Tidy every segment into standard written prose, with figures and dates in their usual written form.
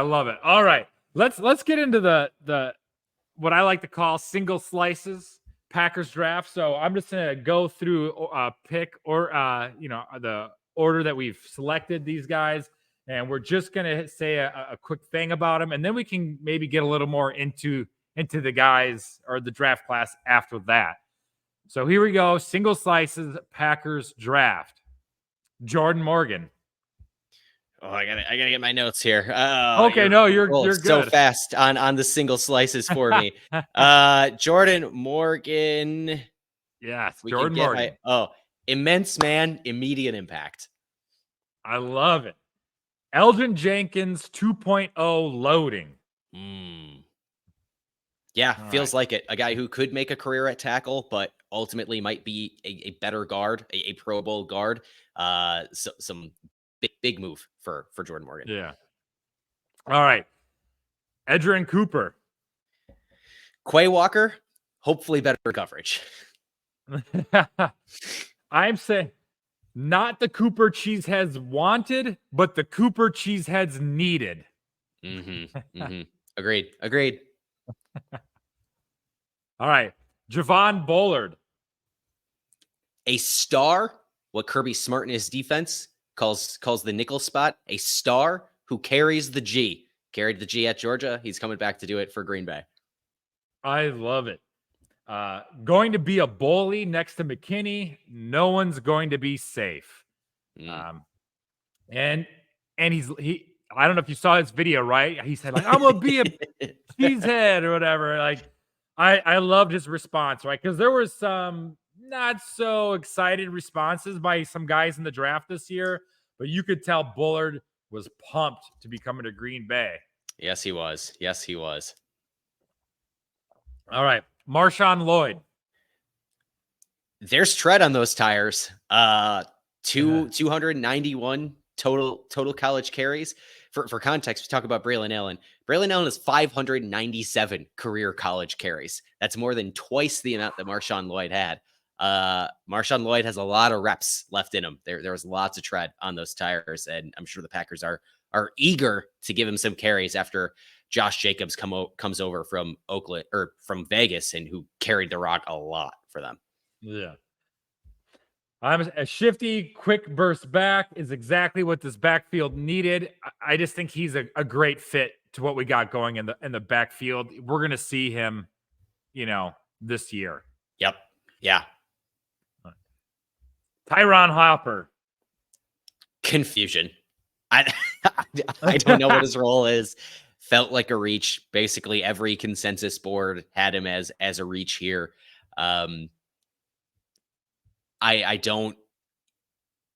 I love it. All right. Let's get into the what I like to call single slices Packers draft. So I'm just gonna go through pick or the order that we've selected these guys, and we're just gonna say a quick thing about them, and then we can maybe get a little more into the guys or the draft class after that. So here we go. Single slices Packers draft. Jordan Morgan. Oh, I gotta get my notes here. Okay, you're so good. fast on the single slices for me. Jordan Morgan. Yes, We Jordan can get Morgan. Immense man, immediate impact. I love it. Elgin Jenkins 2.0 loading. Yeah, feels like it. A guy who could make a career at tackle, but ultimately might be a better guard, a Pro Bowl guard. So some big move for Jordan Morgan. Yeah. All right. Edgerrin Cooper. Quay Walker, hopefully better coverage. I'm saying not the Cooper Cheeseheads wanted, but the Cooper Cheeseheads needed. Agreed. All right. Javon Bullard. A star, what Kirby Smart in his defense calls the nickel spot, a star who carries the G. Carried the G at Georgia. He's coming back to do it for Green Bay. I love it. Going to be a bully next to McKinney. No one's going to be safe. And he I don't know if you saw his video, right? He said, like, I'm gonna be a cheesehead or whatever. Like, I loved his response, right? Because there was some not so excited responses by some guys in the draft this year, but you could tell Bullard was pumped to be coming to Green Bay. Yes, he was. All right. Marshawn Lloyd. There's tread on those tires. 291 total college carries. For context, we talk about Braylon Allen. Braylon Allen has 597 career college carries. That's more than twice the amount that Marshawn Lloyd had. Marshawn Lloyd has a lot of reps left in him. There was lots of tread on those tires, and I'm sure the Packers are eager to give him some carries after Josh Jacobs comes over from Oakland or from Vegas, and who carried the rock a lot for them. Yeah. I'm a shifty, quick burst back is exactly what this backfield needed. I just think he's a great fit to what we got going in the backfield. We're gonna see him, this year. Yep. Yeah. Tyron Hopper. Confusion. I don't know what his role is. Felt like a reach. Basically, every consensus board had him as a reach here. I don't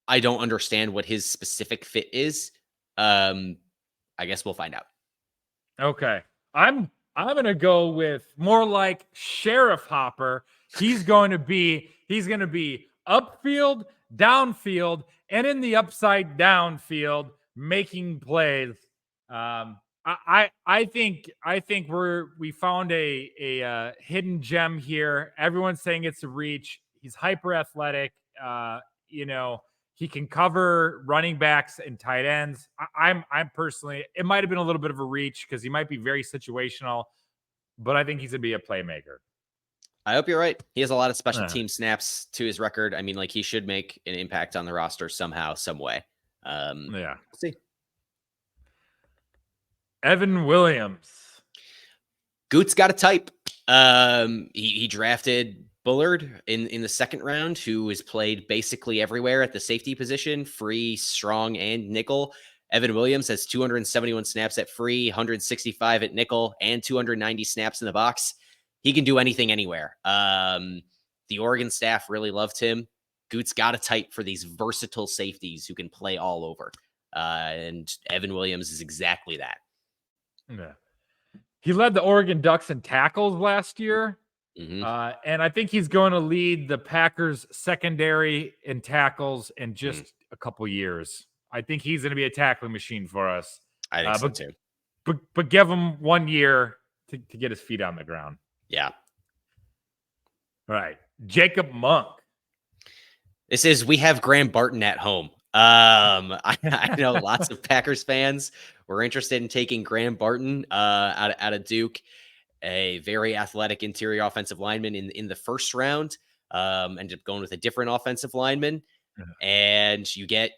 understand what his specific fit is. I guess we'll find out. Okay. I'm gonna go with more like Sheriff Hopper. He's gonna be upfield, downfield, and in the upside down field making plays. I think we found a hidden gem here. Everyone's saying it's a reach. He's hyper athletic. He can cover running backs and tight ends. I'm personally, it might have been a little bit of a reach because he might be very situational, but I think he's gonna be a playmaker. I hope you're right. He has a lot of special team snaps to his record. I mean, like, he should make an impact on the roster somehow, some way. Yeah. We'll see. Evan Williams. Goot's got a type. He drafted Bullard in the second round, who has played basically everywhere at the safety position, free, strong, and nickel. Evan Williams has 271 snaps at free, 165 at nickel, and 290 snaps in the box. He can do anything anywhere. The Oregon staff really loved him. Goot's got a type for these versatile safeties who can play all over. And Evan Williams is exactly that. Yeah. He led the Oregon Ducks in tackles last year. Mm-hmm. And I think he's going to lead the Packers secondary in tackles in just a couple years. I think he's going to be a tackling machine for us. I think so too. But give him 1 year to get his feet on the ground. Yeah. All right. Jacob Monk. This is, we have Graham Barton at home. I know lots of Packers fans were interested in taking Graham Barton out of Duke, a very athletic interior offensive lineman in the first round. Ended up going with a different offensive lineman, and you get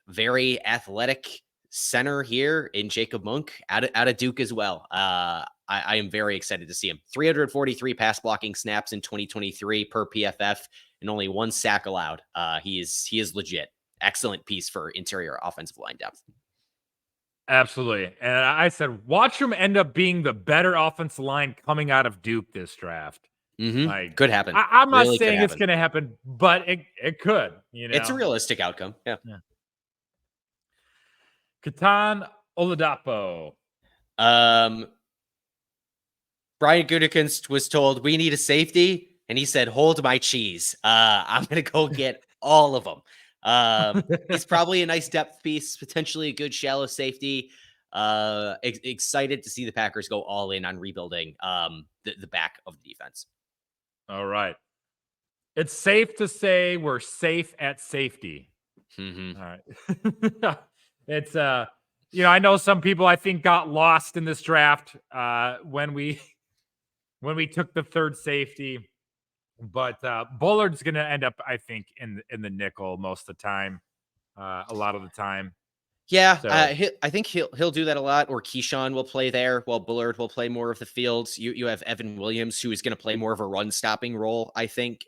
very athletic center here in Jacob Monk out of Duke as well. I am very excited to see him. 343 pass blocking snaps in 2023 per PFF, and only 1 sack allowed. He is legit. Excellent piece for interior offensive line depth. Absolutely. And I said, watch him end up being the better offensive line coming out of Duke this draft. Like, could happen. I'm not Really saying it's going to happen, but it could. You know, it's a realistic outcome. Yeah. Katan Oladapo. Brian Gutekunst was told we need a safety, and he said, "Hold my cheese. I'm going to go get all of them." He's probably a nice depth piece, potentially a good shallow safety. Excited to see the Packers go all in on rebuilding the back of the defense. All right. It's safe to say we're safe at safety. Mm-hmm. All right. It's I know some people I think got lost in this draft when we took the third safety, but Bullard's going to end up, I think, in the nickel most of the time, a lot of the time. Yeah, so. I think he'll do that a lot. Or Keyshawn will play there, while Bullard will play more of the fields. You have Evan Williams, who is going to play more of a run stopping role. I think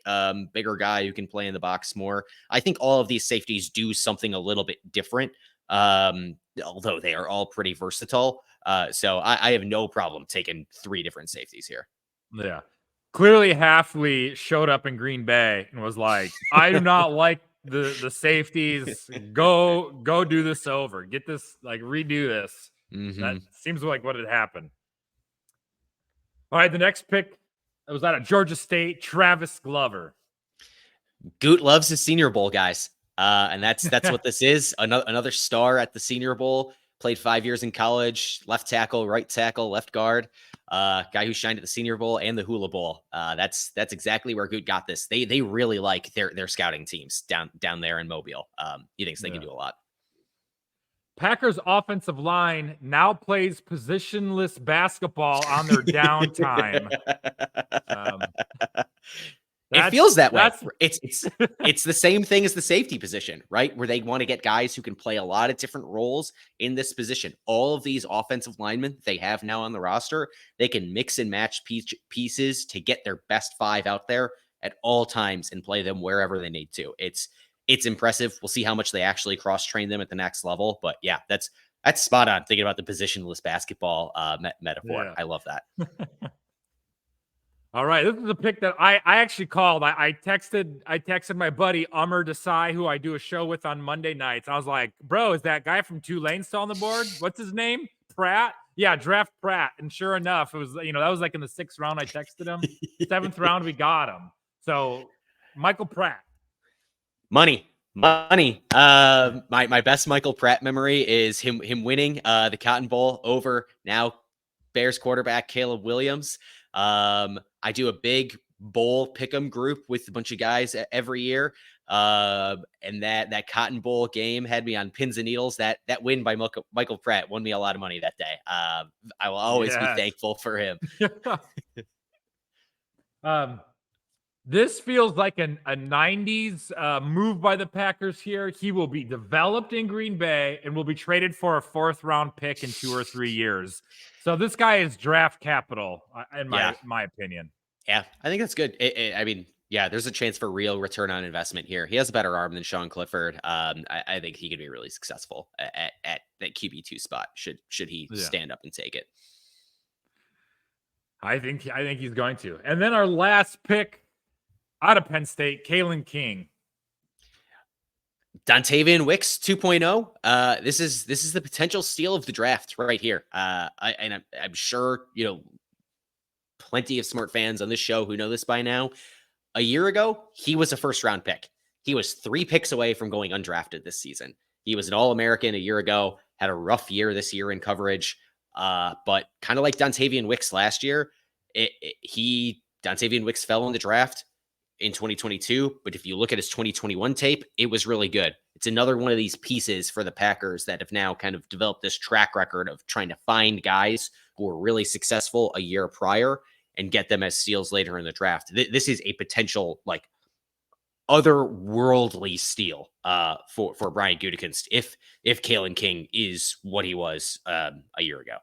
bigger guy who can play in the box more. I think all of these safeties do something a little bit different, although they are all pretty versatile. So I have no problem taking 3 different safeties here. Yeah, clearly Hafley showed up in Green Bay and was like, "I do not like the safeties. Go do this over. Get this, like, redo this." That seems like what had happened. All right, the next pick was out of Georgia State, Travis Glover. Goot loves his Senior Bowl, guys, and that's what this is. Another star at the Senior Bowl. Played 5 years in college. Left tackle, right tackle, left guard. Guy who shined at the Senior Bowl and the Hula Bowl. That's exactly where Goot got this. They really like their scouting teams down there in Mobile. He thinks they can do a lot. Packers offensive line now plays positionless basketball on their downtime. It feels that way. It's the same thing as the safety position, right? Where they want to get guys who can play a lot of different roles in this position. All of these offensive linemen they have now on the roster, they can mix and match pieces to get their best 5 out there at all times and play them wherever they need to. It's impressive. We'll see how much they actually cross-train them at the next level. But yeah, that's spot on thinking about the positionless basketball metaphor. Yeah. I love that. All right, this is a pick that I actually called. I texted my buddy Umar Desai, who I do a show with on Monday nights. I was like, "Bro, is that guy from Tulane still on the board? What's his name? Pratt? Yeah, draft Pratt." And sure enough, it was that was like in the 6th round. I texted him. 7th round, we got him. So Michael Pratt. Money. My best Michael Pratt memory is him winning the Cotton Bowl over now Bears quarterback Caleb Williams. I do a big bowl pick'em group with a bunch of guys every year. And that Cotton Bowl game had me on pins and needles. That win by Michael Pratt won me a lot of money that day. I will always be thankful for him. This feels like a 90s move by the Packers here. He will be developed in Green Bay and will be traded for a 4th round pick in 2 or 3 years. So this guy is draft capital, in my opinion. Yeah, I think that's good. I mean, yeah, there's a chance for real return on investment here. He has a better arm than Sean Clifford. I think he could be really successful at that QB2 spot. Should he stand up and take it? I think he's going to. And then our last pick out of Penn State, Kalen King. Dontavian Wicks 2.0. This is the potential steal of the draft right here. I'm sure plenty of smart fans on this show who know this by now. A year ago, he was a 1st round pick. He was 3 picks away from going undrafted this season. He was an All-American a year ago, had a rough year this year in coverage. But kind of like Dontavian Wicks last year, Dontavian Wicks fell in the draft in 2022. But if you look at his 2021 tape, it was really good. it's another one of these pieces for the Packers that have now kind of developed this track record of trying to find guys who were really successful a year prior and get them as steals later in the draft. This is a potential like otherworldly steal for Brian Gutekunst if Kalen King is what he was a year ago.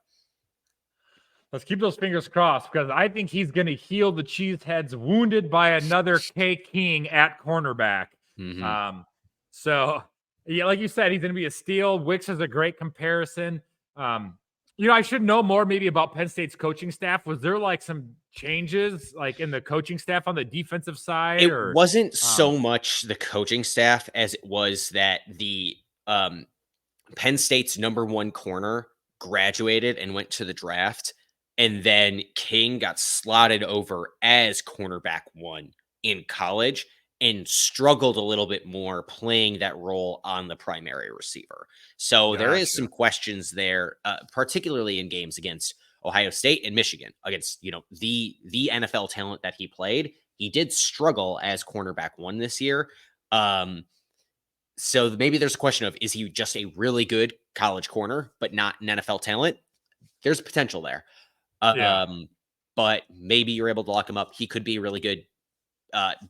Let's keep those fingers crossed because I think he's going to heal the Cheeseheads wounded by another K King at cornerback. Mm-hmm. So, yeah, like you said, he's going to be a steal. Wicks is a great comparison. I should know more maybe about Penn State's coaching staff. Was there like some changes like in the coaching staff on the defensive side? It wasn't so much the coaching staff as it was that the Penn State's number one corner graduated and went to the draft. And then King got slotted over as cornerback one in college and struggled a little bit more playing that role on the primary receiver. So there is some questions there, particularly in games against Ohio State and Michigan, against the NFL talent that he played. He did struggle as cornerback one this year. So maybe there's a question of, is he just a really good college corner, but not an NFL talent? There's potential there. But maybe you're able to lock him up. He could be a really good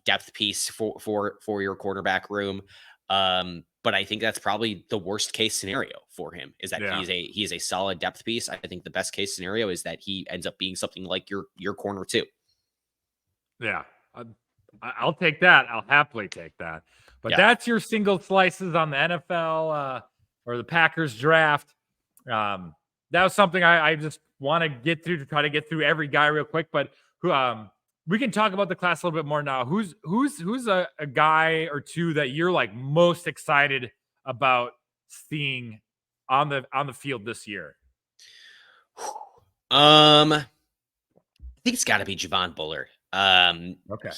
depth piece for your quarterback room. But I think that's probably the worst case scenario for him is that he is a solid depth piece. I think the best case scenario is that he ends up being something like your corner too. Yeah, I'll take that. I'll happily take that. But that's your single slices on the NFL or the Packers draft. That was something I just want to get through to try to get through every guy real quick. But we can talk about the class a little bit more now. Who's a guy or two that you're like most excited about seeing on the field this year? I think it's got to be Javon Bullard. Okay.